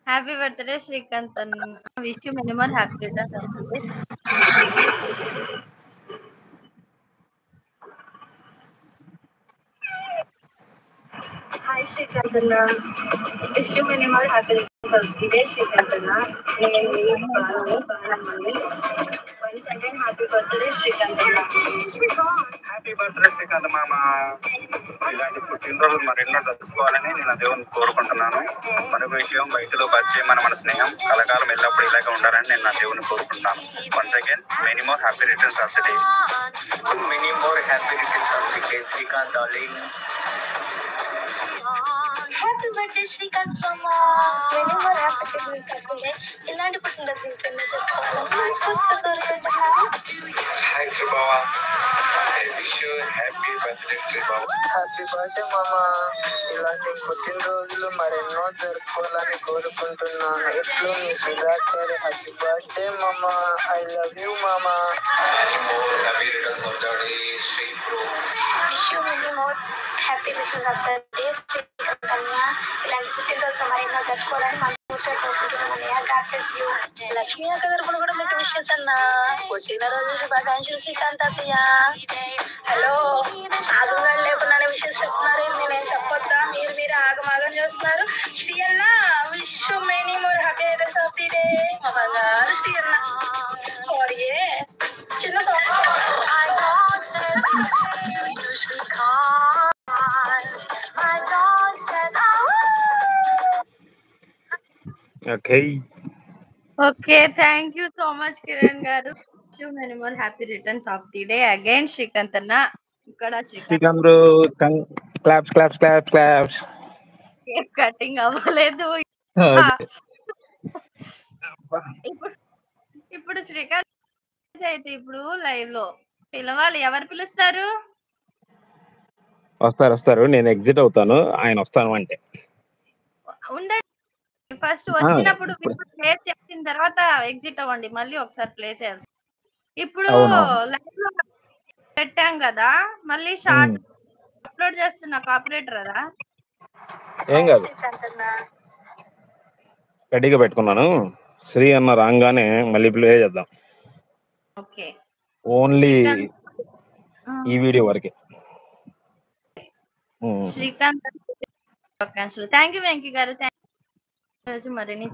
Happy birthday Srikanth అన్న. Wish you many more happy returns of the day. Hi Srikanth అన్న. Wish you many more happy returns of the day Srikanth అన్న. నేను బాగున్నాను. Once again happy birthday Srikanth అన్న. Happy birthday Srikanth మామ. ఇలాంటి పుట్టినరోజు మరెన్నో జరుపుకోవాలని నేను దేవుని కోరుకుంటున్నాను. మరొక విషయం, బయటలో పరిచయం మన స్నేహం కలకాలం ఎల్లప్పుడూ ఇలాగే ఉండాలని నేను నా దేవుని కోరుకుంటున్నాను. Once again many more happy returns of the day. Many more happy returns of the day Srikanth darling. Happy birthday Srikanth మామ. Many more happy returns of the day. ఇలాంటి పుట్టినరోజు ఇంకెన్నో చెప్పుకోవాలని హాయ్ శ్రీబావా. విష్ యూ హ్యాపీ బర్త్డే శ్రీబావా. Happy birthday మామా. ఇలాంటి పుట్టినరోజులు మరెన్నో జరుపుకోవాలని కోరుకుంటున్నాను. ఎట్లు మీ సుధాకర్. హ్యాపీ బర్త్డే మామా. ఐ లవ్ యూ మామా. Happy returns of the day Sri bro. Wish you many more happy returns of the day Srikanth అన్న. ఇలాంటి పుట్టినరోజులు మరెన్నో జరుపుకోవాలని మనస్ఫూర్తిగా కోరుకుంటున్నాను అన్నయ్య. God bless you. లక్ష్మీ అక్క తరపున కూడా మీకు విషెస్ అన్న. పుట్టినరోజు శుభాకాంక్షలు శ్రీకాంత్ అత్తయ్య. హలో, ఆగుగాడు లేకుండానే విషెస్ చెప్తున్నారు. నేనేం చెప్పొద్దా? మీరు ఆగమాగం చేస్తున్నారు. శ్రీ అన్న wish you many more happy returns of the day. మా బంగారు శ్రీ అన్న. సారీ, చిన్న song. Okay, thank you so much Kiran గారు. Wish you many more happy returns of the day again Srikanth అన్న. ఇక్కడ Srikanth bro claps claps claps claps. Cake cutting అవ్వలేదు. ఇప్పుడు శ్రీకాంత్ అయితే ఇప్పుడు లైవ్ లో పిలవాలి. ఎవరు పిలుస్తారు? వస్తారు. నేను ఎగ్జిట్ అవుతాను, ఆయన వస్తాను అంటే. ఉండండి, ఫస్ట్ వచ్చినప్పుడు ప్లే చేసిన తర్వాత ఎగ్జిట్ అవ్వండి. మళ్ళీ ఒకసారి ప్లే చేయాల్సి. ఇప్పుడు లైవ్ లో పెట్టాం కదా, మళ్ళీ షార్ట్ అప్లోడ్ చేస్తున్నా. కాపరేటర్ కదా, ఏం కాదు, రెడీగా పెట్టుకున్నాను. శ్రీ అన్న రాగానే మళ్ళీ ప్లే చేద్దాం. ఓకే, ఓన్లీ ఈ వీడియో వరకే. శ్రీకాంత్ థ్యాంక్ యూ వెంకీ గారు. మరిన్ని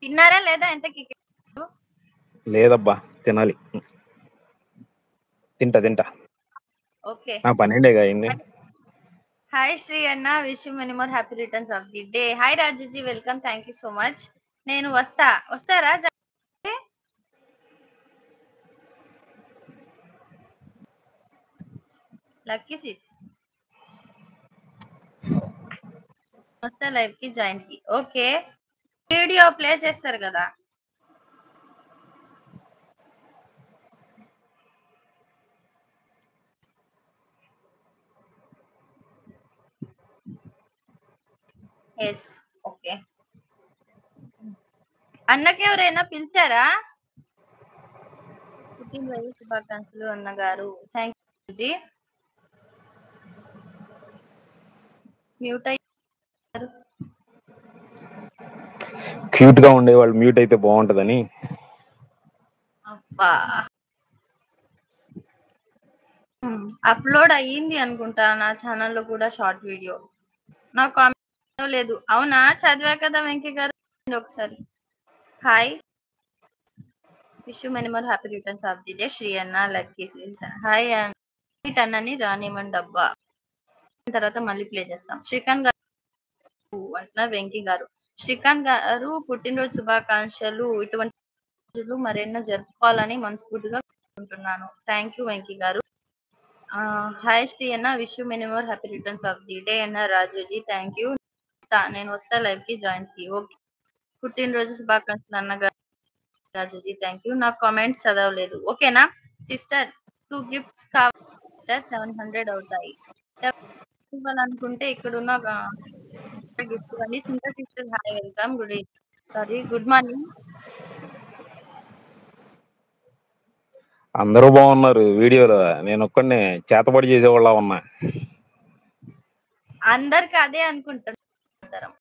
తిన్నారా లేదా? ఎంతకి లేదబ్బా, తినాలి. తింటా. ఓకే, 12 అయింది. హాయ్ శ్రీ అన్న, wish you many more happy returns of the day. Hi రాజుజీ, welcome. Thank you so much. నేను వస్తారా? లక్కీ సిస్ వస్తా లైవ్ కి, జాయిన్ కి. ఓకే, వీడియో ప్లే చేస్తారు కదా. Yes, okay. అన్నకి ఎవరైనా పిలిచారా? పుట్టినరోజు శుభాకాంక్షలు అన్నగారు. Thank you ji. మ్యూట్ అయ్యారు. క్యూట్ గా ఉండేవాళ్ళు మ్యూట్ అయితే బాగుంటదని. అబ్బా, అప్లోడ్ అయ్యింది అనుకుంటా నా ఛానల్లో కూడా షార్ట్ వీడియో. నా కామెంట్ లేదు. అవునా, చదివా కదా వెంకీ గారు. ఒకసారి hi, wish you many more happy returns of the day Sri అన్న. లక్కీ సిస్ హాయ్ అన్నని రానివ్వండి అబ్బా, తర్వాత మళ్ళీ ప్లే చేస్తాం. శ్రీకాంత్ గారు అంటున్నారు వెంకీ గారు. శ్రీకాంత్ గారు పుట్టినరోజు శుభాకాంక్షలు. ఇటువంటి రోజులు మరెన్నో జరుపుకోవాలని మనస్ఫూర్తిగా కోరుకుంటున్నాను. థ్యాంక్ యూ వెంకీ గారు. హాయ్ శ్రీ అన్న, wish you many more happy returns of the day అన్న. రాజుజీ థ్యాంక్ యూ. నేను వస్తా లైవ్ కి, జాయిన్ కి. ఓకే, పుట్టినరోజు శుభాకాంక్షలు అన్నగారు. రాజుజీ థ్యాంక్ యూ. నా కామెంట్స్ చదవలేదు. ఓకేనా సిస్టర్? 2 గిఫ్ట్స్ కావాలి సిస్టర్, 700 అవుతాయి. ఇవ్వాలనుకుంటే ఇక్కడ ఉన్న గిఫ్ట్ ఇవ్వండి. Singer sister hi, welcome. Good morning. అందరూ బాగున్నారు వీడియోలో. నేను ఒక్కడిని చేతబడి చేసేవాళ్ళ ఉన్నా. అందరికి అదే అనుకుంటారు.